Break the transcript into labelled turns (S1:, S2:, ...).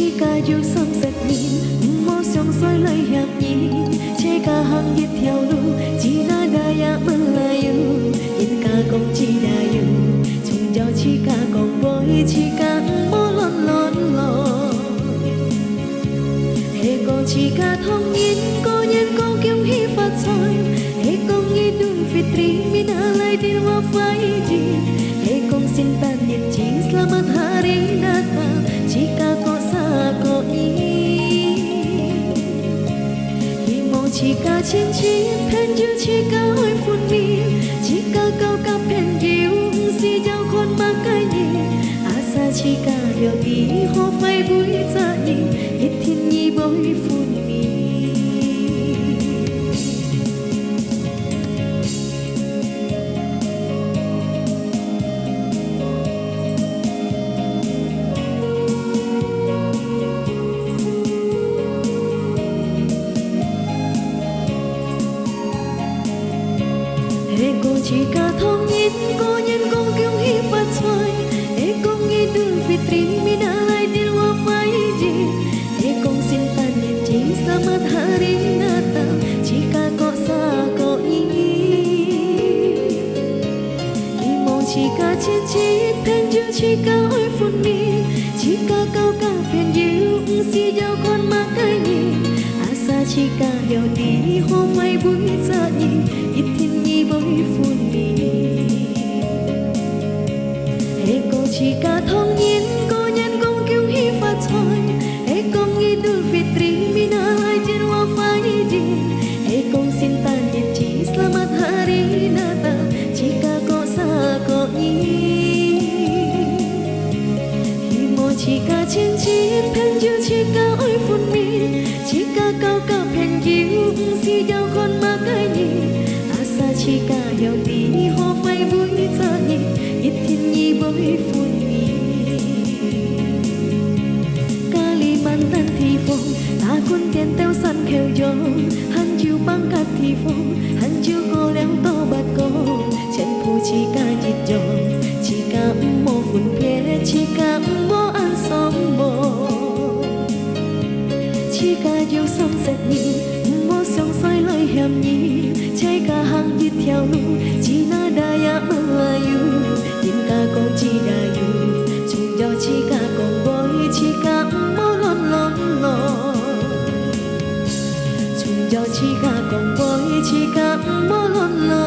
S1: chỉ cả dù sống giật nhìn mô sông soi lời hẹp nhìn che cả hàng nhiệt theo lu chỉ na daya melayu in cả công chỉ dayu chung cho chỉ cả công bôi chỉ cả mô lon lon lon hệ cô chỉ cả thông nhìn cô nhân cô kêu hi phát soi hệ công nghi đun fitri mina lai đi qua phai đi hệ công xin tan nhiệt chỉ selamat hari datang jika kau sako jika cincin penju jika oi phun mi jika kau kapen diu si jau kon makanya asa jika yo di ho phai bui za ni ithin ni boi phun mi cô chỉ cả thông nhìn cô nhân công kêu hi phát xoay công nghi đường fitri mina lai đi qua phai đi công xin tan nhiệt chỉ selamat hari datang jika kau sako mau jika cincin penju jika oi phun mi jika kau kapen diu si jau kon makanya asa jika yo di ho phai bui za ni ithin bôi phun mi hệ cô chỉ cả thông nhìn cô nhân công kêu hi phát soi hệ công nghi đu fitri mina lai trên hoa phai đi hệ công xin tan nhiệt chỉ selamat hari datang jika kau sako himo jika cincin penju jika oi phun mi jika kau kapen diu si jau kon makanya jika yo di ho phai bui za ni ithin ni boi phun mi Kalimantan thi phong ta kun tiền teo san kheo yo han chiu bang kat thi phong han chiu ko leo to bat ko chen phu jika jit yo jika mo phun phe jika mo an som mo jika yo som set ni mo song soi lời hàm nhìn trái cả hàng đi theo lu chỉ na daya melayu in cả con chỉ dayu chung cho chỉ cả con bôi chỉ cả mô lon lon lon chung cho chỉ cả con bôi chỉ cả mô lon lon